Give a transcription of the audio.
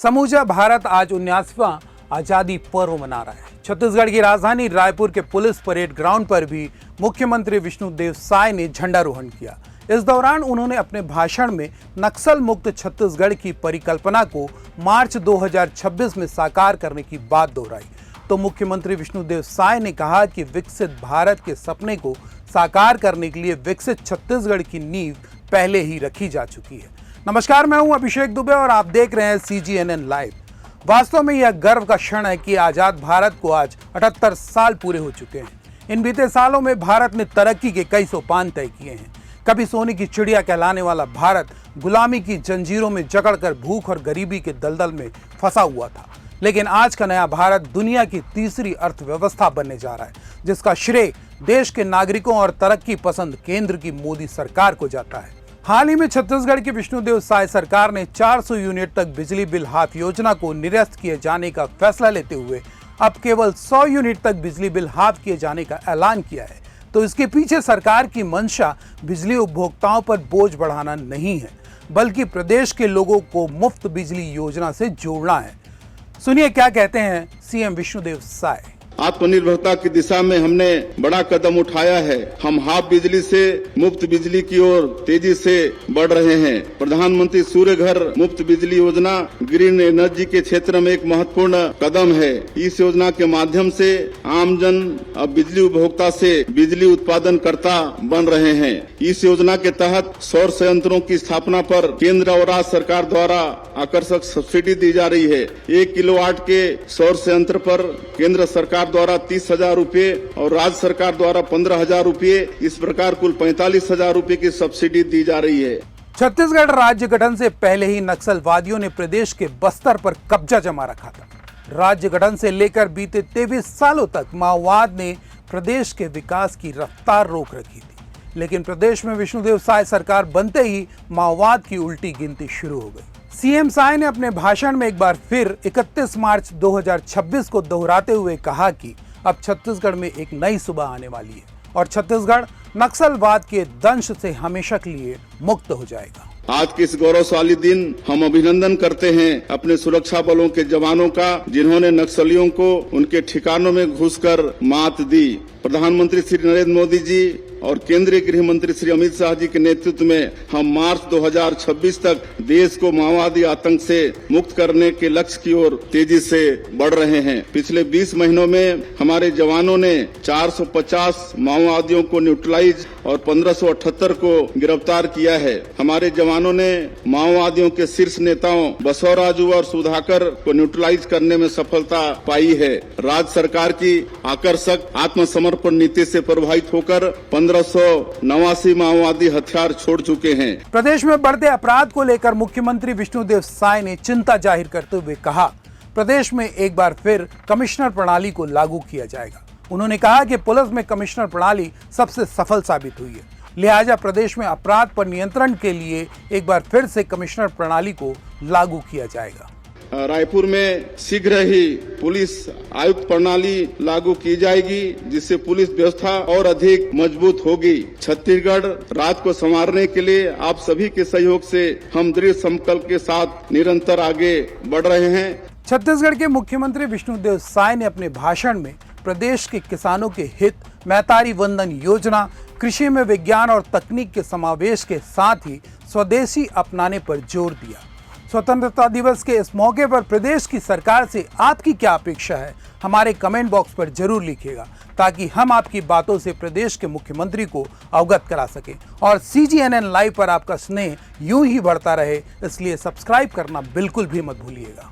समूचा भारत आज 19वां आजादी पर्व मना रहा है। छत्तीसगढ़ की राजधानी रायपुर के पुलिस परेड ग्राउंड पर भी मुख्यमंत्री विष्णुदेव साय ने झंडारोहण किया। इस दौरान उन्होंने अपने भाषण में नक्सल मुक्त छत्तीसगढ़ की परिकल्पना को मार्च 2026 में साकार करने की बात दोहराई। तो मुख्यमंत्री विष्णुदेव साय ने कहा कि विकसित भारत के सपने को साकार करने के लिए विकसित छत्तीसगढ़ की नींव पहले ही रखी जा चुकी है। नमस्कार, मैं हूं अभिषेक दुबे और आप देख रहे हैं CGNN लाइव। वास्तव में यह गर्व का क्षण है कि आजाद भारत को आज 78 साल पूरे हो चुके हैं। इन बीते सालों में भारत ने तरक्की के कई सोपान तय किए हैं। कभी सोने की चिड़िया कहलाने वाला भारत गुलामी की जंजीरों में जकड़कर भूख और गरीबी के दलदल में फंसा हुआ था, लेकिन आज का नया भारत दुनिया की तीसरी अर्थव्यवस्था बनने जा रहा है, जिसका श्रेय देश के नागरिकों और तरक्की पसंद केंद्र की मोदी सरकार को जाता है। हाल ही में छत्तीसगढ़ की विष्णुदेव साय सरकार ने 400 यूनिट तक बिजली बिल हाफ योजना को निरस्त किए जाने का फैसला लेते हुए अब केवल 100 यूनिट तक बिजली बिल हाफ किए जाने का ऐलान किया है। तो इसके पीछे सरकार की मंशा बिजली उपभोक्ताओं पर बोझ बढ़ाना नहीं है, बल्कि प्रदेश के लोगों को मुफ्त बिजली योजना से जोड़ना है। सुनिए क्या कहते हैं CM विष्णुदेव साय। आत्मनिर्भरता की दिशा में हमने बड़ा कदम उठाया है। हम हाफ बिजली से मुफ्त बिजली की ओर तेजी से बढ़ रहे हैं। प्रधानमंत्री सूर्य घर मुफ्त बिजली योजना ग्रीन एनर्जी के क्षेत्र में एक महत्वपूर्ण कदम है। इस योजना के माध्यम से आमजन अब बिजली उपभोक्ता से बिजली उत्पादन करता बन रहे हैं। इस योजना के तहत सौर संयंत्रों की स्थापना पर केंद्र और राज्य सरकार द्वारा आकर्षक सब्सिडी दी जा रही है। 1 किलोवाट के सौर संयंत्र पर केंद्र सरकार द्वारा 30,000 रूपए और राज्य सरकार द्वारा 15,000 रूपए, इस प्रकार कुल 45,000 रूपए की सब्सिडी दी जा रही है। छत्तीसगढ़ राज्य गठन से पहले ही नक्सलवादियों ने प्रदेश के बस्तर पर कब्जा जमा रखा था। राज्य गठन से लेकर बीते 23 सालों तक माओवाद ने प्रदेश के विकास की रफ्तार रोक रखी थी, लेकिन प्रदेश में विष्णुदेव साय सरकार बनते ही माओवाद की उल्टी गिनती शुरू हो गई। CM साय ने अपने भाषण में एक बार फिर 31 मार्च 2026 को दोहराते हुए कहा कि अब छत्तीसगढ़ में एक नई सुबह आने वाली है और छत्तीसगढ़ नक्सलवाद के दंश से हमेशा के लिए मुक्त हो जाएगा। आज के इस गौरवशाली दिन हम अभिनंदन करते हैं अपने सुरक्षा बलों के जवानों का, जिन्होंने नक्सलियों को उनके ठिकानों में घुसकर मात दी। प्रधानमंत्री श्री नरेंद्र मोदी जी और केंद्रीय गृह मंत्री श्री अमित शाह जी के नेतृत्व में हम मार्च 2026 तक देश को माओवादी आतंक से मुक्त करने के लक्ष्य की ओर तेजी से बढ़ रहे हैं। पिछले 20 महीनों में हमारे जवानों ने 450 माओवादियों को न्यूट्रलाइज और 1578 को गिरफ्तार किया है। हमारे जवानों ने माओवादियों के शीर्ष नेताओं बसवराजू और सुधाकर को न्यूट्रलाइज करने में सफलता पाई है। राज्य सरकार की आकर्षक आत्मसमर्पण नीति से प्रभावित होकर 1589 माओवादी हथियार छोड़ चुके हैं। प्रदेश में बढ़ते अपराध को लेकर मुख्यमंत्री विष्णुदेव साय ने चिंता जाहिर करते हुए कहा, प्रदेश में एक बार फिर कमिश्नर प्रणाली को लागू किया जाएगा। उन्होंने कहा कि पुलिस में कमिश्नर प्रणाली सबसे सफल साबित हुई है, लिहाजा प्रदेश में अपराध पर नियंत्रण के लिए एक बार फिर से कमिश्नर प्रणाली को लागू किया जाएगा। रायपुर में शीघ्र ही पुलिस आयुक्त प्रणाली लागू की जाएगी, जिससे पुलिस व्यवस्था और अधिक मजबूत होगी। छत्तीसगढ़ राज्य को संवारने के लिए आप सभी के सहयोग से हम दृढ़ संकल्प के साथ निरंतर आगे बढ़ रहे हैं। छत्तीसगढ़ के मुख्यमंत्री विष्णुदेव साय ने अपने भाषण में प्रदेश के किसानों के हित, मैतारी वंदन योजना, कृषि में विज्ञान और तकनीक के समावेश के साथ ही स्वदेशी अपनाने पर जोर दिया। स्वतंत्रता दिवस के इस मौके पर प्रदेश की सरकार से आपकी क्या अपेक्षा है, हमारे कमेंट बॉक्स पर जरूर लिखिएगा, ताकि हम आपकी बातों से प्रदेश के मुख्यमंत्री को अवगत करा सकें। और CGNN लाइव पर आपका स्नेह यूं ही बढ़ता रहे, इसलिए सब्सक्राइब करना बिल्कुल भी मत भूलिएगा।